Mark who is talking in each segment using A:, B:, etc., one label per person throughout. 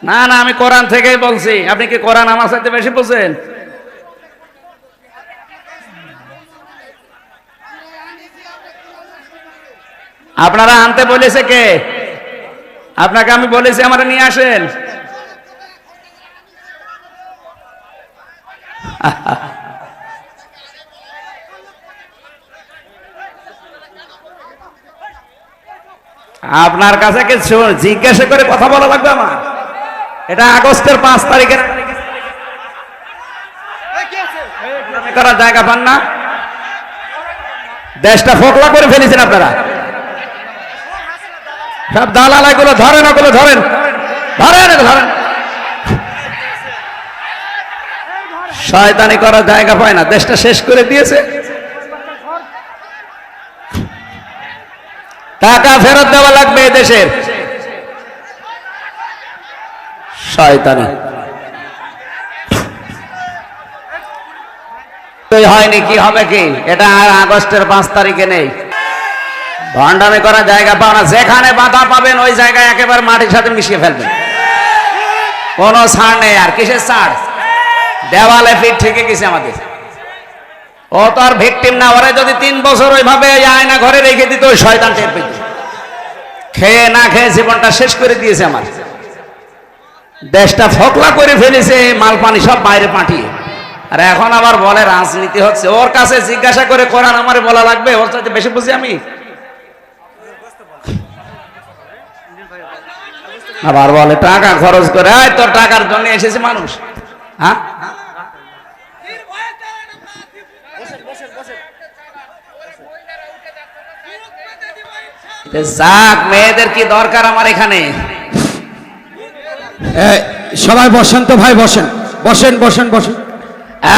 A: না না, আমি কোরআন থেকেই বলছি। আপনি কি কোরআন আমার সাথে বেশি বোঝেন? আপনারা আনতে বলেছে কে? আপনাকে আমি বলেছি আমার নিয়ে আসেন। আপনার কাছে কিছু জিজ্ঞাসা করে কথা বলা লাগবে আমার? এটা আগস্টের 5 তারিখের করার জায়গা পান না? দেশটা ফোকলা করে ফেলেছেন আপনারা। সব দালাল এগুলো ধরেন, ওগুলো ধরেন, ধরেন ধরেন। শয়তানি করার জায়গা পায় না, দেশটা শেষ করে দিয়েছে। টাকা ফেরত দেওয়া লাগবে দেশের। শয়তানি হয়নি, কি হবে কি? এটা আর আগস্টের 5 তারিখে নেই। ভণ্ডামি করার জায়গা পাও না। যেখানে বাধা পাবেন ওই জায়গায় একেবারে মাটির সাথে মিশিয়ে ফেলবেন। কোনো ছাড় নেই। আর কিসের ছাড়? দেওয়ালে পিঠ ঠেকে গেছে আমাদের। ও তো আর ভিকটিম না। ওরা যদি 3 বছর ওইভাবে আয়না ঘরে রেখে দিত, ওই শয়তান টের পেত। খেয়ে না খেয়ে জীবনটা শেষ করে দিয়েছে আমার। দেশটা ফোকলা করে ফেলেছে, মাল পানি সব বাইরে পাঠিয়ে। আর এখন আবার বলে রাজনীতি হচ্ছে। ওর কাছে জিজ্ঞাসা করে কোরআন আমারে বলা লাগবে? ওর সাথে বেশি বুঝি আমি? আবার বলে টাকা খরচ করে। তোর টাকার জন্য এসেছে মানুষ? হ্যাঁ, যাক, মেয়েদের কি দরকার আমার এখানে?
B: সবাই বসেন তো ভাই, বসেন বসেন বসেন বসেন।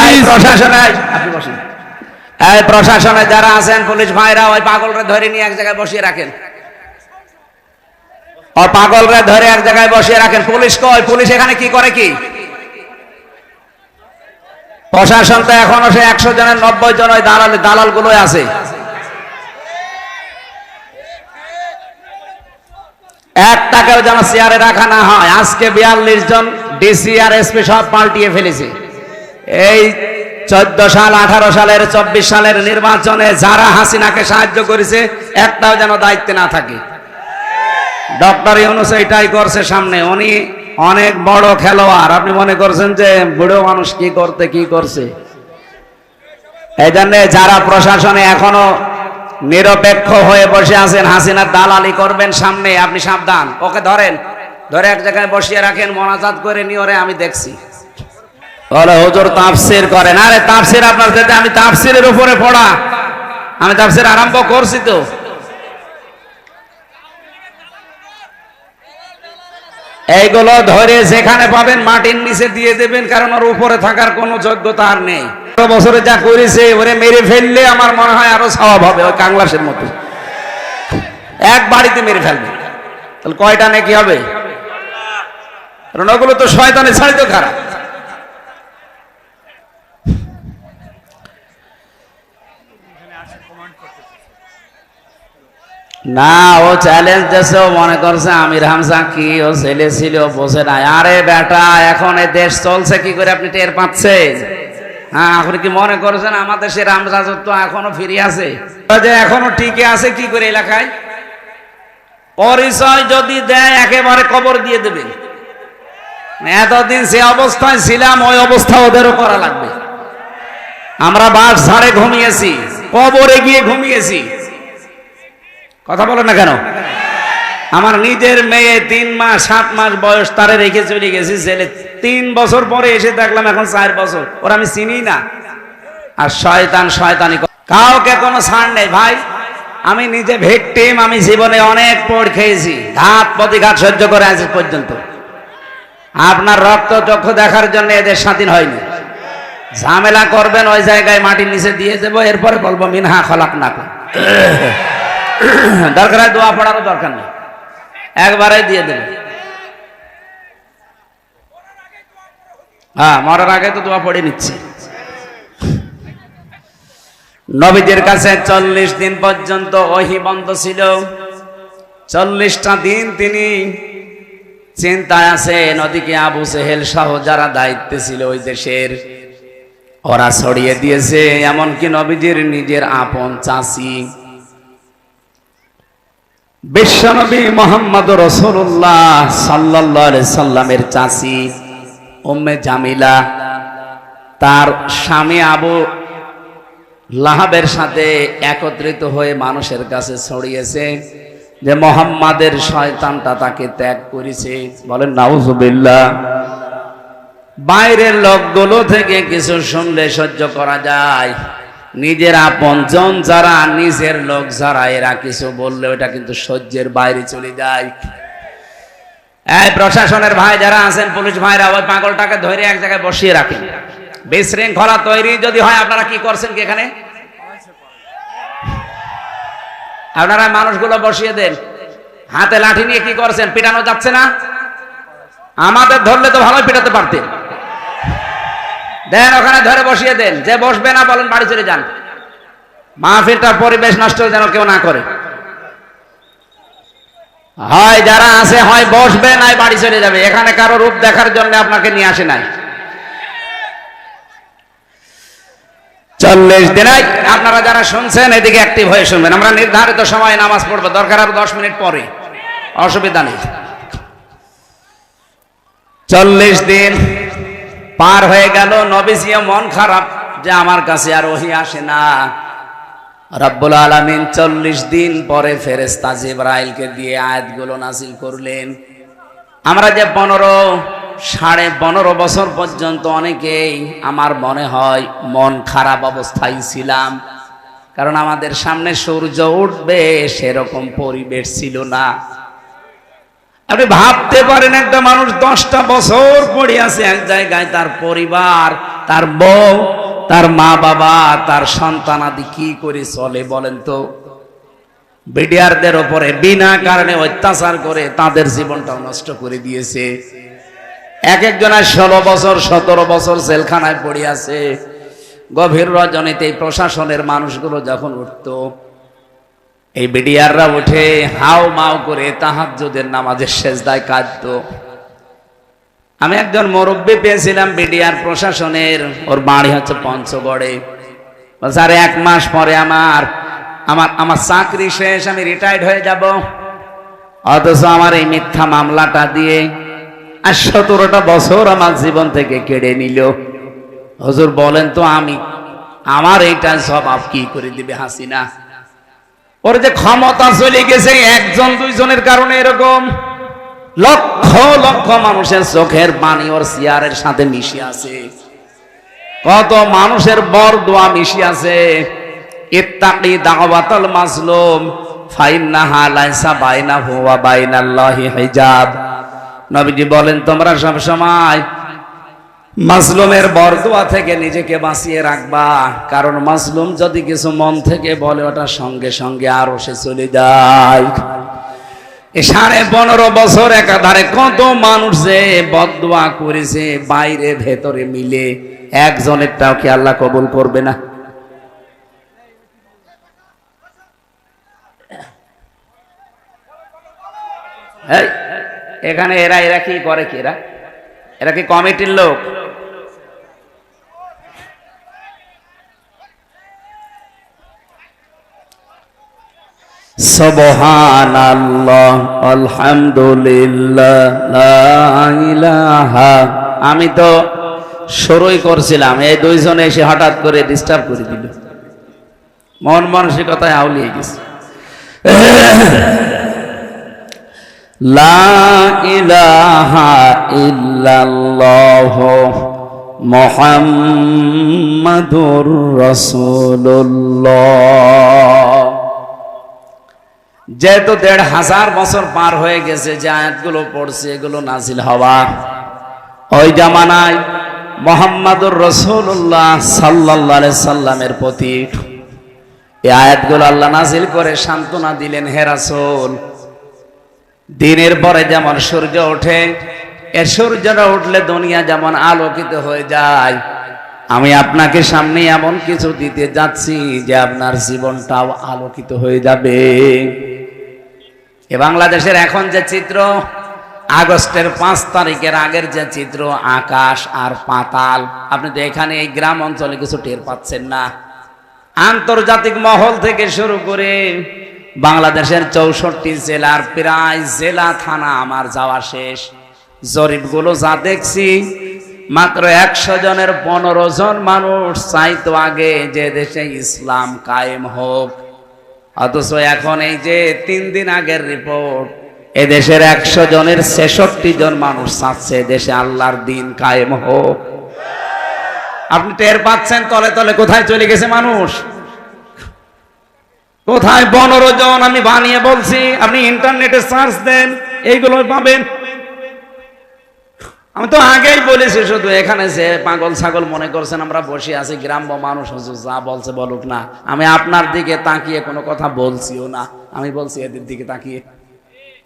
A: এই প্রশাসনে, আপনি বসেন। এই প্রশাসনে যারা আছেন, পুলিশ ভাইরা, ওই পাগলরে ধরে নিয়ে এক জায়গায় বসিয়ে রাখেন। ও পাগলরে ধরে এক জায়গায় বসিয়ে রাখেন। পুলিশ কই? পুলিশ এখানে কি করে? কি প্রশাসন তো এখনো সে 100 জনের 90 জন ওই দালাল গুলোই আছে। একটাকেও যেন চেয়ারে রাখা না হয়। আজকে 42 জন ডিসি আর এসপি সব পাল্টিয়ে ফেলেছে। এই 14 সাল, 18 সালের, 24 সালের নির্বাচনে যারা হাসিনাকে সাহায্য করেছে, একটাও যেন দায়িত্বে না থাকে। ডক্টর ইউনূস এটাই করছে সামনে। উনি অনেক বড় খেলোয়াড়। আপনি মনে করছেন যে বুড়ো মানুষ কি করছে? এই জন্য যারা প্রশাসনে এখনো নিরপেক্ষ হয়ে বসে আছেন, হাসিনার দালালি করবেন সামনে, আপনি সাবধান। ওকে ধরেন, ধরে এক জায়গায় বসিয়ে রাখেন, মোনাজাত করে নিয়ে। ওরে আমি দেখছি বলে হুজুর তাফসীর করেন। আরে তাফসীর আপনার সাথে? আমি তাফসীরের উপরে পড়া, আমি তাফসীর আরম্ভ করছি তো। এইগুলো ধরে যেখানে পাবেন মাটির নিচে দিয়ে দেবেন, কারণ ওর উপরে থাকার কোনো যোগ্যতা আর নেই। বছরে যা করেছে, ওরে মেরে ফেললে আমার মনে হয় আরো সওয়াব হবে। ওই কাংলাসের মতো এক বাড়িতে মেরে ফেলবে, তাহলে কয়টা নাকি হবে? কারণ ওগুলো তো শয়তানের ছাড়িত খারাপ। না, ও চ্যালেঞ্জ দিয়েছে। ও মনে করছে আমির হামজা কি ও ছেলে ছিল, বোঝে না। আরে বেটা, এখন এই দেশ চলছে কি করে আপনি টের পাচ্ছেন? হ্যাঁ, আপনি কি মনে করছেন আমাদের সে রামরাজত্ব এখনো ফিরে আছে? যে এখনো টিকে আছে কি করে এলাকায়? পরিচয় যদি দেয় একেবারে কবর দিয়ে দেবেন। এতদিন যে অবস্থায় ছিলাম ওই অবস্থা ওদেরও করা লাগবে। আমরা বাস ঝাড়ে ঘুমিয়েছি, কবরে গিয়ে ঘুমিয়েছি। কথা বলো না কেন? আমার নিজের মেয়ে 3 মাস 7 মাস বয়স, তারে রেখে চলে গেছি জেলে। 3 বছর পরে এসে দেখলাম এখন 4 বছর। ওরা আমি চিনি না। আর শয়তানি কাউকে কোনো ছাড় নেই ভাই। আমি নিজে ভিকটিম। আমি জীবনে অনেক পড় খেয়েছি, ঘাত প্রতিঘাত সহ্য করে আজ পর্যন্ত। আপনার রক্ত চক্ষু দেখার জন্য এদের স্বাধীন হয়নি। ঝামেলা করবেন ওই জায়গায় মাটির নিচে দিয়ে দেবো, এরপরে বলবো মিনহা খলাকনাকুম। দরকার হয় দোয়া পড়ারও দরকার নেই, একবারে দিয়ে দেবে। হ্যাঁ, মরার আগে তো দোয়া পড়ে নিচ্ছে। নবীদের কাছে 40 দিন পর্যন্ত ওহী বন্ধ ছিল। 40টা দিন তিনি চিন্তায় আছে, নদীকে আবু সেহেল সহ যারা দায়িত্বে ছিল ওই দেশের, ওরা ছড়িয়ে দিয়েছে। এমনকি নবীজির নিজের আপন চাচি বিশ্বনবী মোহাম্মদ রাসূলুল্লাহ সাল্লাল্লাহু আলাইহি সাল্লামের চাচি উম্মে জামিলা, তার স্বামী আবু লাহাবের সাথে একত্রিত হয়ে মানুষের কাছে ছড়িয়েছে যে মোহাম্মদের শয়তানটা তাকে ত্যাগ করেছে। বলেন নাউজুবিল্লাহ। বাইরের লোকগুলো থেকে কিছু শুনলে সহ্য করা যায়, নিজের আপনজন যারা, নিজের লোক যারা, এরা কিছু বললে ওটা কিন্তু সহ্যের বাইরে চলে যায়। এই প্রশাসনের ভাই যারা আছেন, পুলিশ ভাইরা, ওই পাগলটাকে ধরে এক জায়গায় বসিয়ে রাখেন। বিশৃঙ্খলা তৈরি যদি হয়, আপনারা কি করছেন কি এখানে? আপনারা মানুষগুলো বসিয়ে দেন। হাতে লাঠি নিয়ে কি করছেন? পিটানো যাচ্ছে না? আমাদের ধরলে তো ভালোই পিটাতে পারতেন। দেন ওখানে ধরে বসিয়ে দেন। যে বসবে না বলেন বাড়ি চলে যান। মাহফিলটার পরিবেশ নষ্ট যেন কেউ না করে। হয় যারা আছে হয় বসবে, নাই বাড়ি চলে যাবে। এখানে কারো রূপ দেখার জন্য আপনাকে নিয়ে আসে নাই। 40 দিন আপনারা যারা শুনছেন এদিকে অ্যাক্টিভ হয়ে শুনবেন। আমরা নির্ধারিত সময় নামাজ পড়বো, দরকার আরো 10 মিনিট পরে, অসুবিধা নেই। 40 দিন পার হয়ে গেল, নবীজিও মন খারাপ যে আমার কাছে আর ওহী আসে না। রব্বুল আলামিন 40 দিন পরে ফেরেশতা জিবরাইলকে দিয়ে আয়াতগুলো নাযিল করলেন। আমরা যে 15.5 বছর পর্যন্ত অনেকেই আমার মনে হয় মন খারাপ অবস্থায় ছিলাম, কারণ আমাদের সামনে সূর্য উঠবে সেরকম পরিবেশ ছিল না। আপনি ভাবতে পারেন একটা মানুষ 10টা বছর পড়ে আছে এক জায়গায়, তার পরিবার, তার বউ, তার মা বাবা, তার সন্তানাদি কি করে চলে বলেন তো? বিডিআরদের উপরে বিনা কারণে অত্যাচার করে তাদের জীবনটাও নষ্ট করে দিয়েছে। এক একজনের 16 বছর 17 বছর জেলখানায় পড়ে আছে। গভীর রজনীতে এই প্রশাসনের মানুষগুলো যখন উঠতো, এই বিডিআররা উঠে হাও মাও করে তাহাজ্জুদের নামাজের সেজদায় কাঁদতো। আমি একজন মুরব্বী পেয়েছিলাম বিডিআর প্রশাসনের, ওর বাড়ি হচ্ছে পঞ্চগড়ে। বলছে আরে 1 মাস পরে আমার চাকরি শেষ, আমি রিটায়ার্ড হয়ে যাব, অথচ আমার এই মিথ্যা মামলাটা দিয়ে আর 17টা বছর আমার জীবন থেকে কেড়ে নিল। হুজুর বলেন তো আমার এইটা জবাব কি করে দিবে হাসিনা? ওর যে ক্ষমতা চলে গেছে 1 জন 2 জনের কারণে, এরকম লক্ষ লক্ষ মানুষের চোখের পানি ওর চেয়ারের সাথে মিশে আছে। কত মানুষের বরদোয়া মিশে আছে। ইত্তাকি দাওয়াতাল মাজলুম ফাইন্নাহা লাইসা বাইনাহু ওয়া বাইনাল্লাহি হিজাব। নবীজি বলেন তোমরা সব সময় মাজলুমের বরদোয়া থেকে নিজেকে বাঁচিয়ে রাখবা, কারণ মাজলুম যদি কিছু মন থেকে বলে ওটা সঙ্গে সঙ্গে আরো সে চলে যায়। 15.5 বছর একাধারে কত মানুষ যে বদদোয়া করেছে, বাইরে ভেতরে মিলে, একজনেরটাও কি আল্লাহ কবুল করবে না? এখানে এরা কি করে? কি এরা কি কমিটির লোক? সুবহানাল্লাহ আলহামদুলিল্লাহ লা ইলাহা। আমি তো শুরুই করছিলাম, এই 2 জনে এসে হঠাৎ করে ডিস্টার্ব করে দিল। মন মানসিকতায় আউলিয়ে গেছে। লা ইলাহা ইল্লাল্লাহ মুহাম্মাদুর রাসূলুল্লাহ। যেহেতু 1500 বছর পার হয়ে গেছে, যে আয়াতগুলো পড়ছে এগুলো নাজিল হওয়া ওই জামানায় মুহাম্মাদুর রাসূলুল্লাহ সাল্লাল্লাহু আলাইহি সাল্লামের প্রতি এই আয়াতগুলো আল্লাহ নাজিল করে সান্ত্বনা দিলেন, হে রাসূল, দিনের পরে যেমন সূর্য ওঠে, এর সূর্যটা উঠলে দুনিয়া যেমন আলোকিত হয়ে যায়, আমি আপনাকে সামনে এমন কিছু দিতে যাচ্ছি যে আপনার জীবনটাও আলোকিত হয়ে যাবে। এ বাংলাদেশের এখন যে চিত্র, আগস্টের 5 তারিখের আগের যে চিত্র, আকাশ আর পাতাল। আপনি তো এখানে এই গ্রাম অঞ্চলে কিছু টের পাচ্ছেন না। আন্তর্জাতিক মহল থেকে শুরু করে বাংলাদেশের 64 জেলার প্রায় জেলা থানা আমার যাওয়া শেষ। জরিপগুলো যা দেখছি, মাত্র 100 জনের 15 জন মানুষ চাইতো আগে যে দেশে ইসলাম কায়েম হোক। অথচ এখন এই যে 3 দিন আগের রিপোর্ট, এদেশের 100 জনের 66 জন মানুষ চাচ্ছে দেশে আল্লাহর দিন কায়েম হোক। আপনি টের পাচ্ছেন তলে তলে কোথায় চলে গেছে মানুষ? কোথায় 15 জন আমি বানিয়ে বলছি, আপনি ইন্টারনেটে সার্চ দেন, এইগুলো পাবেন। আমি তো আগেই বলেছি, শুধু এখানে যে পাগল ছাগল মনে করছেন আমরা বসে আছি, গ্রাম্য মানুষ হুজুর যা বলছে বলুক না, আমি আপনার দিকে তাকিয়ে কোনো কথা বলছিও না, আমি বলছি এদের দিকে তাকিয়ে।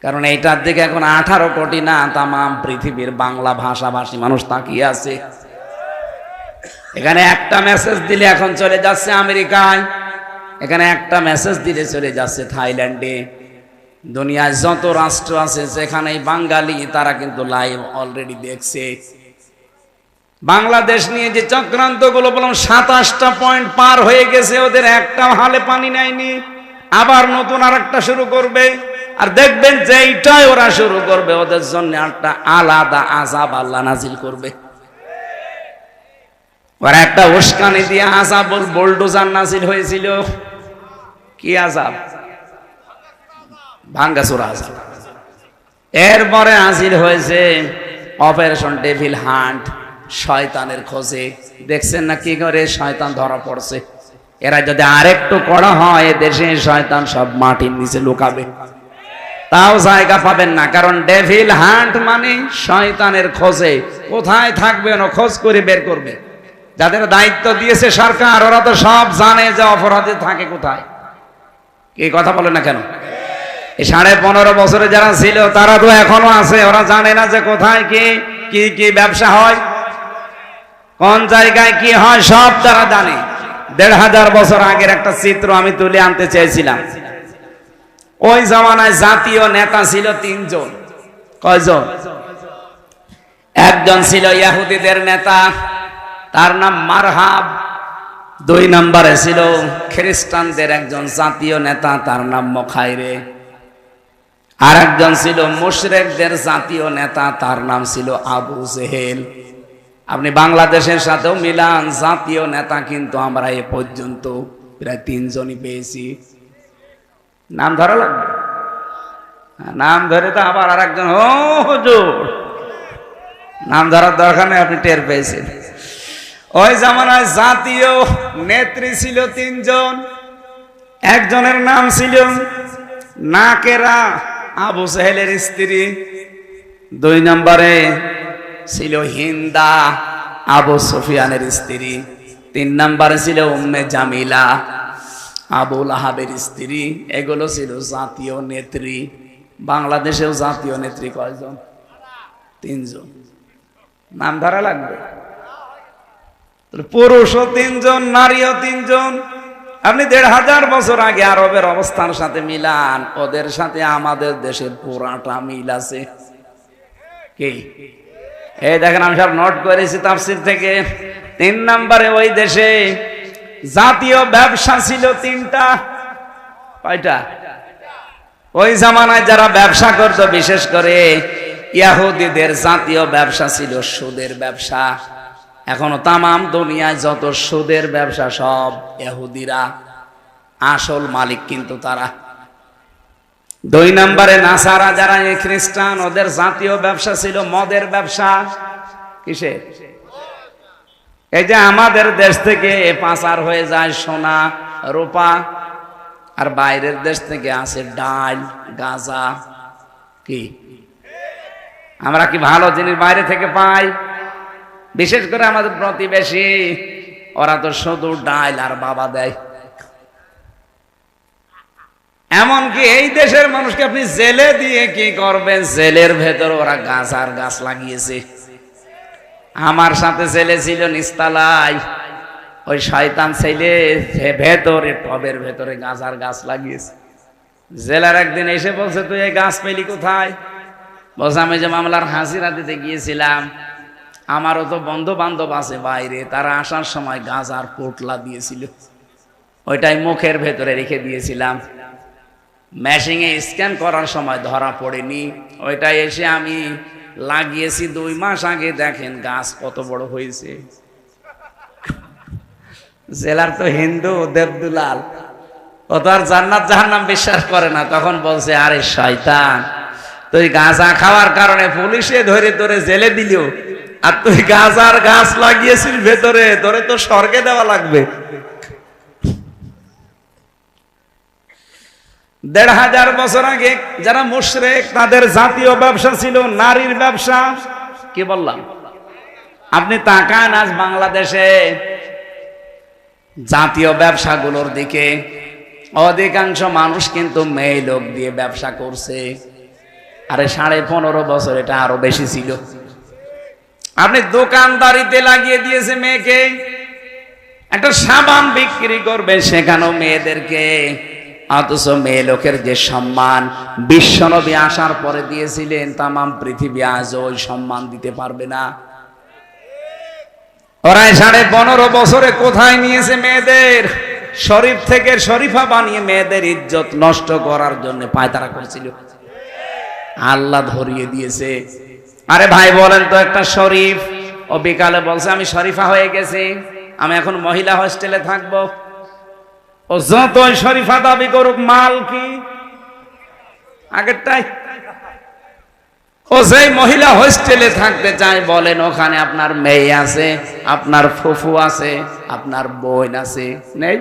A: কারণ এইটার দিকে এখন 18 কোটি না, তামাম পৃথিবীর বাংলা ভাষাভাষী মানুষ তাকিয়ে আছে। এখানে একটা মেসেজ দিলে এখন চলে যাচ্ছে আমেরিকায়, এখানে একটা মেসেজ দিলে চলে যাচ্ছে থাইল্যান্ডে। দুনিয়ায় যত রাষ্ট্র আছে যেখানে বাঙালি, তারা কিন্তু লাইভ অলরেডি দেখছে। বাংলাদেশ নিয়ে যে চক্রান্ত গুলো বললাম, 27টা পয়েন্ট পার হয়ে গেছে, ওদের একটা হালে পানি নেয়নি। আবার নতুন আর একটা শুরু করবে, আর দেখবেন যে এইটাই ওরা শুরু করবে, ওদের জন্য একটা আলাদা আযাব আল্লাহ নাজিল করবে। ওরা একটা উস্কানি দিয়ে আযাব বুলডোজার নাজিল হয়েছিল। কি আযাব? ভাঙ্গাচোরা আযাব। এরপরে নাজিল হয়েছে অপারেশন ডেভিল হান্ট, শয়তানের খোঁজে। দেখছেন না কি করে শয়তান ধরা পড়ছে? এরা যদি আরেকটু কড়া হয়, দেশে শয়তান সব মাটির নিচে লুকাবে, তাও জায়গা পাবেন না। কারণ ডেভিল হান্ট মানে শয়তানের খোঁজে। কোথায় থাকবে ওরা খোঁজ করে বের করবে। যাদের দায়িত্ব দিয়েছে সরকার, ওরা তো সব জানে যে অপরাধী থাকে কোথায়। কি কথা বলে না কেন? এই 15.5 বছরে যারা ছিল তারা তো এখনো আছে, ওরা জানে না যে কোথায় কি কি কি ব্যবসা হয়, কোন জায়গায় কি হয়, সব তারা জানে। 1500 বছর আগের একটা চিত্র আমি তুলে আনতে চেয়েছিলাম। ওই জামানায় জাতীয় নেতা ছিল 3 জন। কয়জন? একজন ছিল ইহুদিদের নেতা, তার নাম মারহাব। 2 নম্বরে ছিল খ্রিস্টানদের একজন জাতীয় নেতা, তার নাম মখাইরে। আর একজন ছিল মুশরিকদের জাতীয় নেতা, তার নাম ছিল আবু জেহেল। আপনি বাংলাদেশের সাথেও মিলান, জাতীয় নেতা কিন্তু আমরা এ পর্যন্ত প্রায় 3 জনই পেয়েছি। নাম ধরা লাগবে, নাম ধরে তো আবার আর একজন, ও হুজুর নাম ধরার দরকার নেই, আপনি টের পেয়েছেন। ওই জামানায় জাতীয় নেত্রী ছিল 3 জন। একজনের নাম ছিল নাকেরা, আবু জেহেলের স্ত্রী। 2 নম্বরে ছিল হিন্দা, আবু সুফিয়ানের স্ত্রী। 3 নম্বরে ছিল উম্মে জামিলা, আবু লাহাবের স্ত্রী। এগুলো ছিল জাতীয় নেত্রী। বাংলাদেশেও জাতীয় নেত্রী কয়জন? 3 জন। নাম ধরা লাগবে। পুরুষও 3 জন, নারীও 3 জন। আপনি 1500 বছর আগে আরবের অবস্থার সাথে মিলান, ওদের সাথে আমাদের দেশের পুরাটা মিল আছে। কি এই দেখেন, আমি সব নোট করেছি তাফসীর থেকে। 3 নম্বরে ওই দেশে জাতীয় ব্যবসা ছিল 3টা। কয়টা? ওই জামানায় যারা ব্যবসা করত, বিশেষ করে ইহুদিদের জাতীয় ব্যবসা ছিল সুদের ব্যবসা। এখনো তামাম দুনিয়ায় যত সুদের ব্যবসা সব ইহুদিরা, আসল মালিক কিন্তু তারা। 2 নম্বরে নাসারা, যারা খ্রিস্টান, ওদের জাতীয় ব্যবসা ছিল মদের ব্যবসা। কিসে? এই যে আমাদের দেশ থেকে পাচার হয়ে যায় সোনা রূপা, আর বাইরের দেশ থেকে আসে ডাল গাঁজা। কি আমরা কি ভালো জিনিস বাইরে থেকে পাই? বিশেষ করে আমাদের প্রতিবেশী, ওরা তো শুধু ডাল আর বাবা দেয়। এমনকি এই দেশের মানুষকে আপনি জেলে দিয়ে কি করবেন? জেলের ভেতর ওরা গাঁজার গাছ লাগিয়েছে। আমার সাথে জেলে ছিল নিস্তালায়, ওই শয়তান ছেলে ভেতরে টবের ভেতরে গাঁজার গাছ লাগিয়েছে। জেলার একদিন এসে বলছে, তুই এই গাছ পেলি কোথায়? বলছে আমি যে মামলার হাজিরা দিতে গিয়েছিলাম, আমারও তো বন্ধু বান্ধব আছে বাইরে, তারা আসার সময় গাঁজার পোটলা দিয়েছিল, ওইটাই মুখের ভেতরে রেখে দিয়েছিলাম, মেশিনে স্ক্যান করার সময় ধরা পড়েনি, ওইটাই এসে আমি লাগিয়েছি 2 মাস আগে, দেখেন গাছ কত বড় হয়েছে। জেলার তো হিন্দু দেবদুলাল, ও তো আর জান্নাত জাহান্নাম বিশ্বাস করে না। তখন বলছে আরে শয়তান, তুই গাঁজা খাওয়ার কারণে পুলিশে ধরে ধরে জেলে দিল, আর তুই গাঁজার গাছ লাগিয়েছিস ভেতরে, ধরে তো স্বর্গে দেওয়া লাগবে। 1500 বছর আগে যারা মুশরিক, তাদের জাতীয় ব্যবসা ছিল নারীর ব্যবসা। কি বললাম? আপনি তাকান আজ বাংলাদেশে জাতীয় ব্যবসাগুলোর দিকে, অধিকাংশ মানুষ কিন্তু মেয়ে লোক দিয়ে ব্যবসা করছে। আরে 15.5 বছর এটা আরো বেশি ছিল। আপনি দোকানদারিতে লাগিয়ে দিয়েছে মেয়েকে, একটা সাবান বিক্রি করবে সেখানেও মেয়েদেরকে, অথচ মেয়ে লোকের যে সম্মান বিশ্বনবী আসার পরে দিয়েছিলেন, তামাম পৃথিবী আজ ওই সম্মান দিতে পারবে না। ওরা 15.5 বছরে কোথায় নিয়েছে মেয়েদের? শরীফ থেকে শরীফা বানিয়ে মেয়েদের ইজ্জত নষ্ট করার জন্য পায়তারা করছিল, আল্লাহ ধরিয়ে দিয়েছে। আরে ভাই বলেন তো, একটা শরীফ ও বিকালে বলছে আমি শরীফা হয়ে গেছি, আমি এখন মহিলা হোস্টেলে থাকবো। ও যতই শরীফা দাবি করুক, মাল কি আগেরটাই। ও যেই মহিলা হোস্টেলে থাকতে চায়, বলেন ওখানে আপনার মেয়ে আছে, আপনার ফুফু আছে, আপনার বোন আছে, নেই?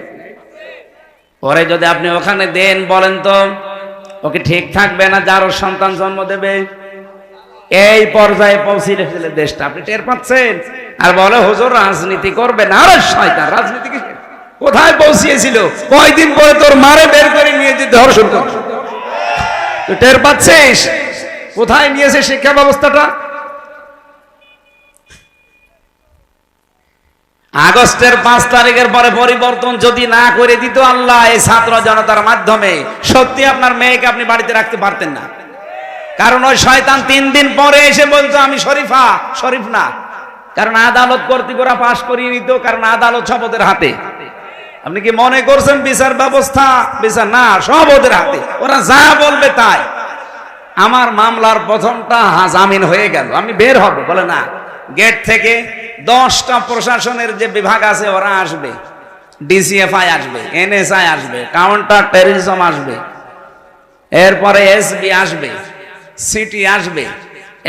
A: পরে যদি আপনি ওখানে দেন, বলেন তো ওকে ঠিক থাকবে না যার সন্তান জন্ম দেবে? এই পর্যায়ে পৌঁছে দেশটা, আপনি টের পাচ্ছেন? আর বলে হুজুর রাজনীতি করবে না। আরে শয়তান, রাজনীতি কি কোথায় পৌঁছিয়েছিল? কয়দিন পরে তোর মারে বের করে নিয়ে যেতে ধর্ষণ কর। তুই টের পাচ্ছিস কোথায় নিয়েছে শিক্ষা ব্যবস্থাটা? আগস্টের 5 তারিখের পরে পরিবর্তন যদি না করে দিত আল্লাহ এই ছাত্র জনতার মাধ্যমে, সত্যি আপনার মেয়েকে আপনি বাড়িতে রাখতে পারতেন না। কারণ ওই শয়তান 3 দিন পরে এসে বলতো আমি শরীফা, শরীফ না। কারণ আদালত কর্তৃক ওরা পাশ করিয়ে নিত, কারণ আদালত সব ওদের হাতে। আপনি কি মনে করছেন বিচার ব্যবস্থা? বিচার না, সব ওদের হাতে, ওরা যা বলবে তাই। আমার মামলার প্রথমটা জামিন হয়ে গেল, আমি বের হব, বলে না, গেট থেকে 10টা প্রশাসনের যে বিভাগ আছে ওরা আসবে, ডিসিএফআই আসবে, এনএসআই আসবে, কাউন্টার টেররিজম আসবে, এরপরে এসবি আসবে, সিটি আসবে,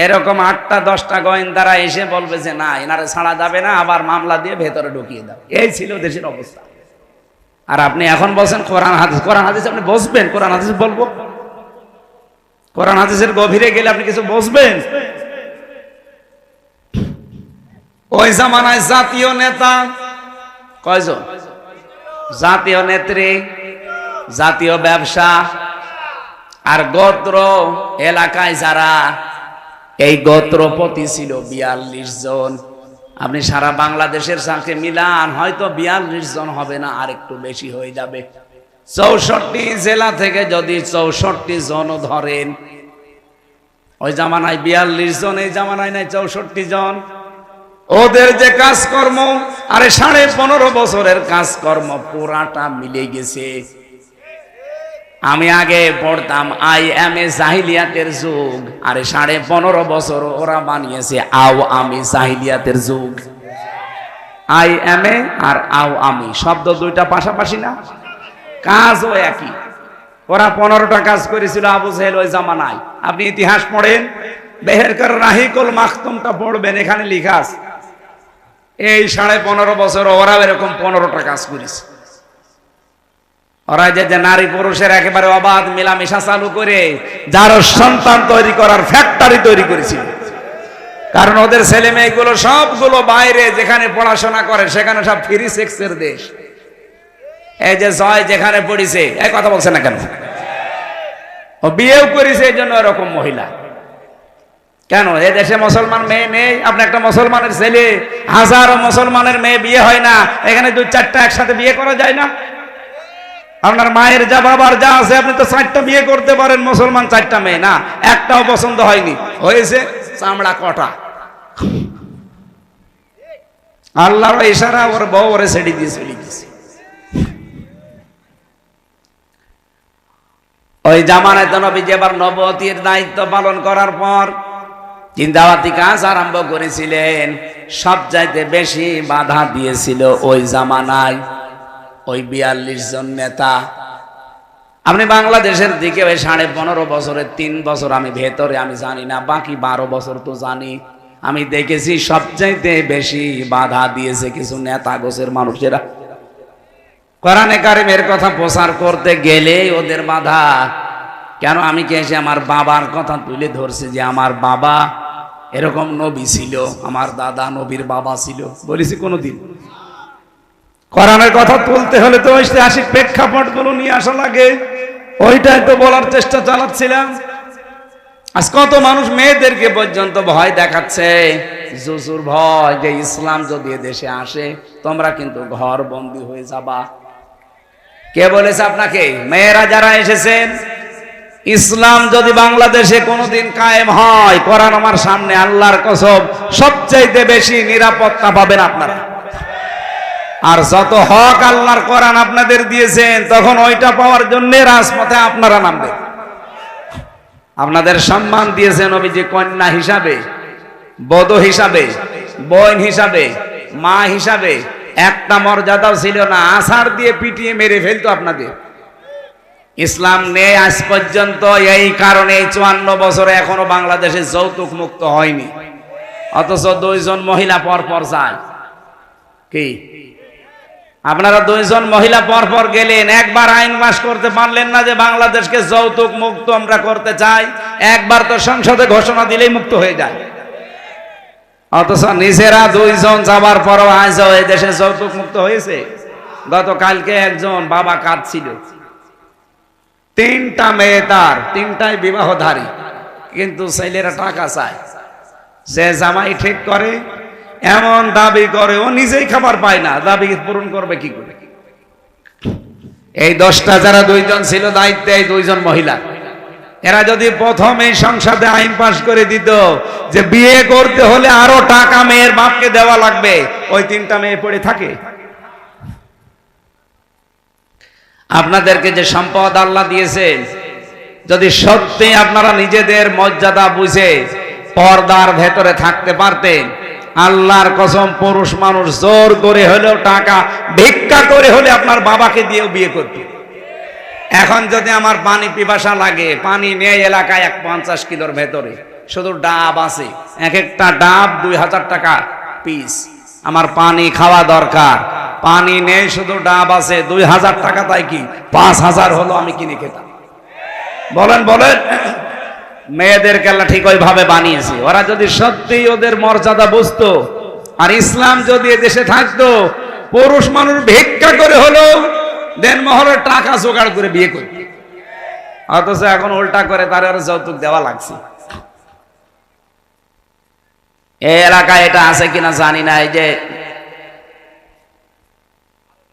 A: এরকম 8টা 10টা গোয়েন্দারা এসে বলবে যে না, এনারে ছাড়া যাবে না, আবার মামলা দিয়ে ভেতরে ঢুকিয়ে দাও। এই ছিল দেশের অবস্থা। আর আপনি এখন বলছেন কোরআন হাদিস, কোরআন হাদিস আপনি বসবেন? কোরআন হাদিস বলবো? কোরআন হাদিসের গভীরে গেলে আপনি কিছু বসবেন? ওই জামানায় জাতীয় নেতা কয়জন? জাতীয় নেত্রী, জাতীয় ব্যবসা, আর গোত্র এলাকায় যারা, এই গোত্রপতি ছিল 42 জন। আপনি সারা বাংলাদেশের সাথে মিলান, হয়তো 42 জন হবে না, আর একটু বেশি হয়ে যাবে। 64 জেলা থেকে যদি 64 জন ধরেন, ওই জামানায় 42 জন, এই জামানায় নাই 64 জন। ওদের যে কাজকর্ম, আরে 15.5 বছরের কাজকর্ম পুরাটা মিলে গেছে। আমি আগে পড়তাম IMA জাহিলিয়াতের যুগ, আরে 15.5 বছর ওরা বানিয়েছে আওয়ামী জাহিলিয়াতের যুগ। IMA আর আওয়ামী শব্দ দুইটা পাশাপাশি না, কাজও একই। ওরা 15টা কাজ করেছিল আবু জেহেল ওই জামানায়। আপনি ইতিহাস পড়েন, বেহেরকার রাহিকুল মাখতুমটা পড়বেন, এখানে লেখা আছে এই 15.5 বছর ওরা এরকম 15টা কাজ করেছে। ওরা যে নারী পুরুষের একেবারে অবাধ মেলামেশা চালু করে যার সন্তান তৈরি করার ফ্যাক্টরি তৈরি করেছিল। কারণ ওদের ছেলে মেয়েগুলো সবগুলো বাইরে যেখানে পড়াশোনা করে সেখানে সব ফ্রি সেক্সের দেশ। এই যে জয় যেখানে পড়িছে, এই কথা বলছে না কেন? ও বিয়েও করেছে, এই জন্য এরকম মহিলা। কেন এই দেশে মুসলমান মেয়ে নেই? আপনি একটা মুসলমানের ছেলে, হাজারো মুসলমানের মেয়ে বিয়ে হয় না, এখানে 2-4টা একসাথে বিয়ে করা যায় না? আপনার মায়ের যা বাবার যা আছে আপনি তো 4টা বিয়ে করতে পারেন, মুসলমান 4টা মেয়ে না, একটাও পছন্দ হয়নি, হয়েছে চামড়া কটা। আল্লাহর ইশারা ওর বউ ওরে ছেড়ে দিয়ে চলে গেছে। ওই জামানায় তো নবী যেবার নবুয়তের দায়িত্ব পালন করার পর জিন্দাবাতি কাজ আরম্ভ করেছিলেন, সবচাইতে বেশি বাধা দিয়েছিল ওই জামানায় ওই 42 জন নেতা। আপনি বাংলাদেশের দিকে ওই 15.5 বছরের 3 বছর আমি ভেতরে আমি জানি না, বাকি 12 বছর তো জানি। আমি দেখেছি সবচাইতে বেশি বাধা দিয়েছে কিছু নেতা গোছের মানুষেরা। কোরআনে কারিমের কথা প্রচার করতে গেলে ওদের বাধা। কেন? আমি কি এসে আমার বাবার কথা তুলে ধরছি যে আমার বাবা এরকম নবী ছিল, আমার দাদা নবীর বাবা ছিল, বলেছি কোনোদিন? কোরআনের কথা তুলতে হলে তো ঐতিহাসিক প্রেক্ষাপটগুলো নিয়ে আসা লাগে, ওইটাই তো বলার চেষ্টা চালাচ্ছিলাম। আজ কত মানুষ মেয়েদেরকে পর্যন্ত ভয় দেখাচ্ছে, জুজুর ভয়, যে ইসলাম যদি দেশে আসে তোমরা কিন্তু ঘর বন্দী হয়ে যাবা। কে বলেছে আপনাকে? মেয়েরা যারা এসেছেন, ইসলাম যদি বাংলাদেশে কোনোদিন কায়েম হয়, কোরআন আমার সামনে, আল্লাহর কসম সবচাইতে বেশি নিরাপত্তা পাবেন আপনারা। আর যত হক আল্লাহর কোরআন আপনাদের দিয়েছেন, তখন ওইটা পাওয়ার জন্য রাজপথে আপনারা নামবেন। আপনাদের সম্মান দিয়েছেন নবীজি কন্যা হিসাবে, বধূ হিসাবে, বোন হিসাবে, মা হিসাবে, একটা মর্যাদাও ছিল না। আছাড় দিয়ে পিটিয়ে মেরে ফেলতো আপনাদের। ইসলাম নেই আজ পর্যন্ত, এই কারণে 54 বছরে এখনো বাংলাদেশে যৌতুক মুক্ত হয়নি, অথচ 2 জন মহিলা পরপর যায়। কি আপনারা 2 জন মহিলা পরপর গেলেন, একবার আইন পাস করতে পারলেন না যে বাংলাদেশকে যৌতুক মুক্ত আমরা করতে চাই? একবার তো সংসদে ঘোষণা দিলেই মুক্ত হয়ে যায়, অথচ নিজেরা 2 জন যাবার পরও আজ এই দেশে যৌতুক মুক্ত হয়েছে। গতকালকে একজন বাবা কাঁদছিল, 3টা মেয়ে, তার 3টাই বিবাহধারী, কিন্তু ছেলেরা টাকা চায়। যে জামাই ঠিক করে এমন দাবি করে, ও নিজেই খাবার পায় না, দাবি পূরণ করবে কি করে? এই 10টা যারা 2 জন ছিল দায়িত্বে, এই 2 জন মহিলা, এরা যদি প্রথমে সংসদে আইন পাস করে দিত যে বিয়ে করতে হলে আরো টাকা মেয়ের বাপকে দেওয়া লাগবে, ওই 3টা মেয়ে পড়ে থাকে। আপনাদেরকে যে সম্পদ আল্লাহ দিয়েছেন, যদি সত্যি আপনারা নিজেদের মর্যাদা বুঝে পর্দার ভেতরে থাকতে পারতেন, আল্লাহর কসম পুরুষ মানুষ জোর করে হলেও টাকা ভিক্ষা করে হলে আপনার বাবাকে দিয়েও বিয়ে করত। এখন যদি আমার পানি পিপাসা লাগে, পানি নেই এলাকায় 50 কিলোর ভেতরে, শুধু ডাব আছে, এক একটা ডাব 2000 টাকা পিস। আমার পানি খাওয়া দরকার, পানি নেই, শুধু ডাব আছে, 2000 টাকা, তাই কি 5000 হলো আমি কিনে খেতাম? বলেন বলেন। মেয়েদেরকে আল্লাহ ঠিক ওইভাবে বানিয়েছে। ওরা যদি সত্যি ওদের মর্যাদা বুঝতো, আর ইসলাম যদি দেশে থাকতো, পুরুষ মানুষ ভিক্ষা করে হলো দেনমহরের টাকা জোগাড় করে বিয়ে করত। অথচ এখন উল্টা করে তার যৌতুক দেওয়া লাগছে। এই এলাকায় এটা আছে কিনা জানি না, এই যে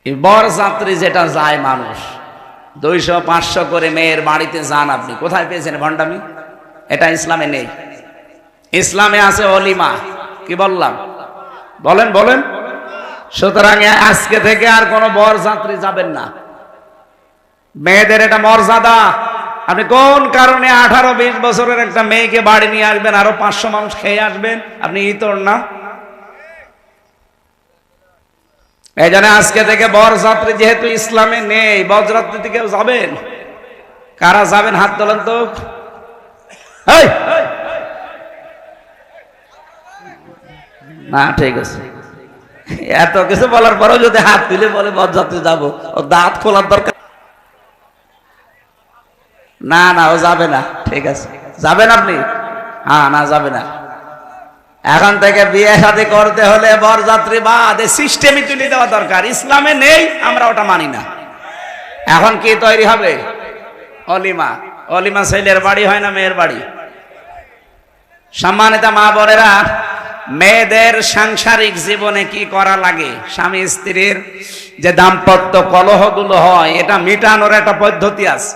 A: বরযাত্রী যেটা যায় মানুষ 200-500 করে মেয়ের বাড়িতে যান, আপনি কোথায় পেয়েছেন ভণ্ডামি? এটা ইসলামে নেই। ইসলামে আছে অলিমা। কি বললাম? বলেন বলেন। সুতরাং আজকে থেকে আর কোন বরযাত্রী যাবেন না। মেয়েদের এটা মর্যাদা। আপনি কোন কারণে 18-20 বছরের একটা মেয়েকে বাড়ি নিয়ে আসবেন, আরো 500 মানুষ খেয়ে আসবেন? আপনি ইতর না? এই জন্য আজকে থেকে বরযাত্রী যেহেতু ইসলামে নেই, বরযাত্রীতে কেউ যাবেন? কারা যাবেন হাত তোলেন তো। না ঠিক আছে, এত কিছু বলার পরেও যদি হাত তুলে বলে বরযাত্রী যাবো, ও দাঁত খোলার দরকার। না না, ও যাবে না। ঠিক আছে, যাবেন আপনি? হ্যাঁ, না যাবে না। এখন থেকে বিয়ে শাদী করতে হলে বরযাত্রী বাদ সিস্টেমই তুলে দেওয়া দরকার। ইসলামে নেই, আমরা ওটা মানি না। এখন কি তৈরি হবে? অলিমা। অলিমা ছেলের বাড়ি হয় না মেয়ের বাড়ি? সম্মানিত মা বোনেরা, মেয়েদের সাংসারিক জীবনে কি করা লাগে, স্বামী স্ত্রীর যে দাম্পত্য কলহগুলো হয় এটা মিটানোর একটা পদ্ধতি আছে।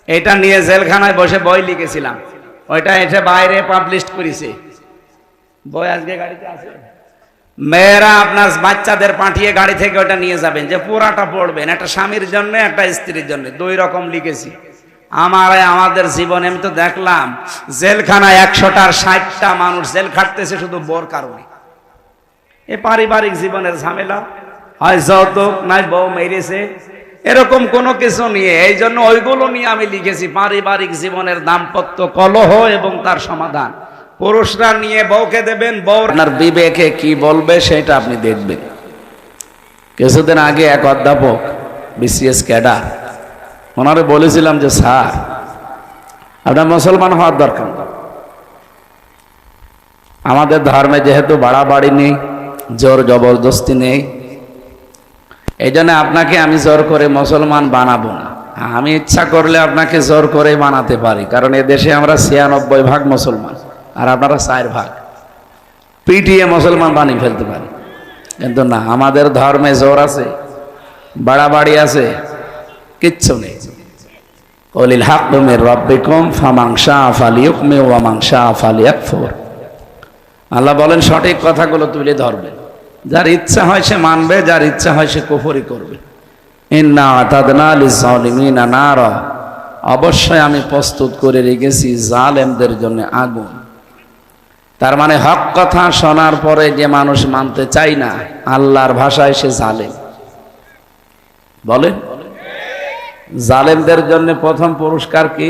A: এটা নিয়ে জেলখানায় বসে বই লিখেছিলাম, ওইটা এসে বাইরে পাবলিশ করেছে। বই আজকে গাড়িতে আছে। মেয়েরা আপনার বাচ্চাদের পাঠিয়ে গাড়ি থেকে ওটা নিয়ে যাবেন, যে পুরাটা পড়বেন, একটা স্বামীর জন্য একটা স্ত্রীর জন্য, 2 রকম লিখেছি। আমাদের জীবনে আমি তো দেখলাম জেলখানায় 100টার 60টা মানুষ জেল খাটতেছে শুধু বোর কারণে। এ পারিবারিক জীবনের ঝামেলা, হয় যৌতুক, নাই বউ মেরেছে, এরকম কোনো কিছু নিয়ে। এই জন্য ওইগুলো নিয়ে আমি লিখেছি, পারিবারিক জীবনের দাম্পত্য কলহ এবং তার সমাধান। পুরুষরা নিয়ে বউকে দেবেন, বউ আপনার বিবেকে কি বলবে সেটা আপনি দেখবেন। কিছুদিন আগে এক অধ্যাপক বিসিএস ক্যাডার, ওনারে বলেছিলাম যে স্যার আপনার মুসলমান হওয়ার দরকার, আমাদের ধর্মে যেহেতু বাড়াবাড়ি নেই, জোর জবরদস্তি নেই, এই জন্য আপনাকে আমি জোর করে মুসলমান বানাবো না। আমি ইচ্ছা করলে আপনাকে জোর করে বানাতে পারি, কারণ এ দেশে আমরা 96% মুসলমান আর আপনারা 4%। পিটিয়ে মুসলমান বানিয়ে ফেলতে পারি, কিন্তু না, আমাদের ধর্মে জোর আছে, বাড়াবাড়ি আছে, কিচ্ছু নেই। কলিল হাক্কু মির রাব্বিকুম ফামান শাআ ফালিয়ুমিন ওয়া মান শাআ ফালিয়াকফুর। আল্লাহ বলেন সঠিক কথাগুলো তুলে ধরবেন, যার ইচ্ছা হয় সে মানবে, যার ইচ্ছা হয় সে কুফরি করবে। ইন্না আতাদনা লিয-যালিমিনা নারা, অবশ্যই আমি প্রস্তুত করে রেখেছি জালেমদের জন্য আগুন। তার মানে হক কথা শোনার পরে যে মানুষ মানতে চায় না, আল্লাহর ভাষায় সে জালেম। বলেন, জালেমদের জন্য প্রথম পুরস্কার কি?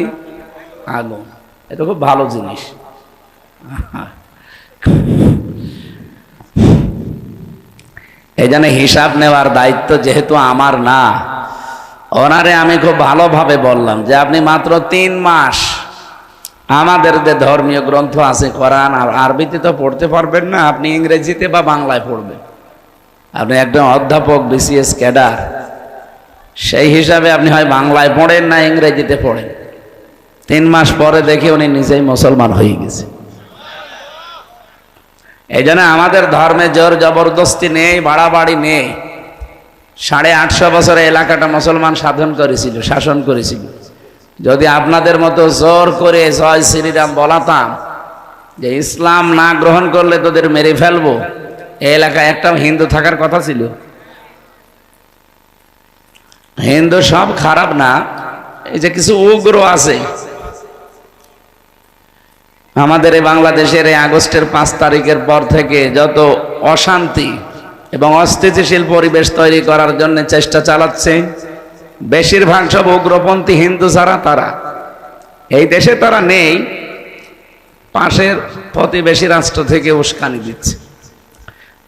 A: আগুন। এটা খুব ভালো জিনিস। এই জন্য হিসাব নেওয়ার দায়িত্ব যেহেতু আমার না, ওনারে আমি খুব ভালোভাবে বললাম যে আপনি মাত্র 3 মাস আমাদের যে ধর্মীয় গ্রন্থ আছে কোরআন, আর আরবিতে তো পড়তে পারবেন না, আপনি ইংরেজিতে বা বাংলায় পড়বেন। আপনি একজন অধ্যাপক বিসিএস ক্যাডার, সেই হিসাবে আপনি হয় বাংলায় পড়েন না ইংরেজিতে পড়েন। 3 মাস পরে দেখে উনি নিজেই মুসলমান হয়ে গেছে। এই জন্য আমাদের ধর্মে জোর জবরদস্তি নেই, বাড়াবাড়ি নেই। 850 বছরে এলাকাটা মুসলমান শাসন করেছিল। যদি আপনাদের মতো জোর করে জয় শ্রীরাম বলাতাম, যে ইসলাম না গ্রহণ করলে তোদের মেরে ফেলবো, এই এলাকায় একটা হিন্দু থাকার কথা ছিল? হিন্দু সব খারাপ না, এই যে কিছু উগ্র আছে। আমাদের এই বাংলাদেশের এই আগস্টের 5 তারিখের পর থেকে যত অশান্তি এবং অস্থিতিশীল পরিবেশ তৈরি করার জন্য চেষ্টা চালাচ্ছে, বেশিরভাগ সব উগ্রপন্থী হিন্দু যারা, তারা এই দেশে তারা নেই, পাশের প্রতিবেশী রাষ্ট্র থেকে উস্কানি দিচ্ছে।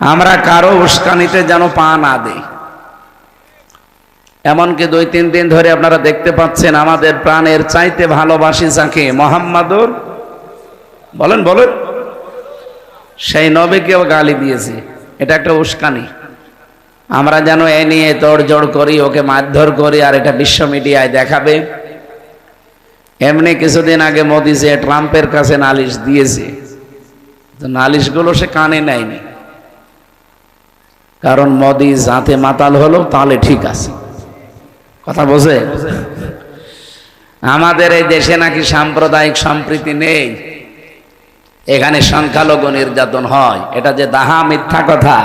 A: আমরা কারো উস্কানিতে যেন পা না দেই। এমনকি 2-3 দিন ধরে আপনারা দেখতে পাচ্ছেন আমাদের প্রাণের চাইতে ভালোবাসি যাকে, মোহাম্মদুর বলেন বলেন, সেই নবীকেও গালি দিয়েছে। এটা একটা উস্কানি। আমরা যেন এ নিয়ে তোড়জোড় করি, ওকে মারধর করি, আর এটা বিশ্ব মিডিয়ায় দেখাবে। এমনি কিছুদিন আগে মোদি যে ট্রাম্পের কাছে নালিশ দিয়েছে, তো নালিশগুলো সে কানে নেয়নি, কারণ মোদি যাতে মাতাল হলো তাহলে ঠিক আছে। কথা বোঝে? আমাদের এই দেশে নাকি সাম্প্রদায়িক সম্প্রীতি নেই, এখানে সংখ্যালঘু নির্যাতন হয়। এটা যে দাহা মিথ্যা কথা,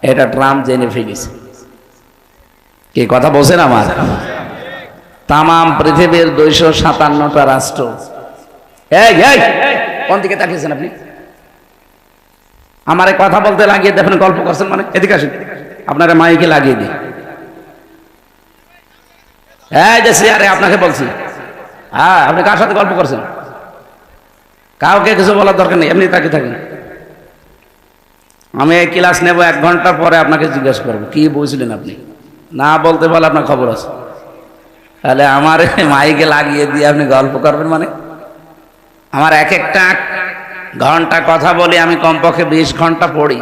A: এটা ট্রাম্প জেনে ফেলেছে। কি কথা বলছেন? আমার তামাম পৃথিবীর 257টা রাষ্ট্র, কোন দিকে তাকিয়েছেন আপনি? আমারে কথা বলতে লাগিয়ে দেখেন, গল্প করছেন মানে? এদিকে আসেন, আপনারা মাইকে লাগিয়ে দিই। এই যে সিয়ারে আপনাকে বলছি, হ্যাঁ, আপনি কার সাথে গল্প করছেন? কাউকে কিছু বলার দরকার নেই, এমনি তাকিয়ে থাকেন। আমি এই ক্লাস নেব 1 ঘন্টা পরে, আপনাকে জিজ্ঞাসা করবো কি বুঝলেন আপনি। না বলতে পারলে আপনার খবর আছে। তাহলে আমার মাইকে লাগিয়ে দিয়ে আপনি গল্প করবেন মানে? আমার 1-1টা ঘন্টা কথা বলি, আমি কমপক্ষে 20 ঘন্টা পড়ি।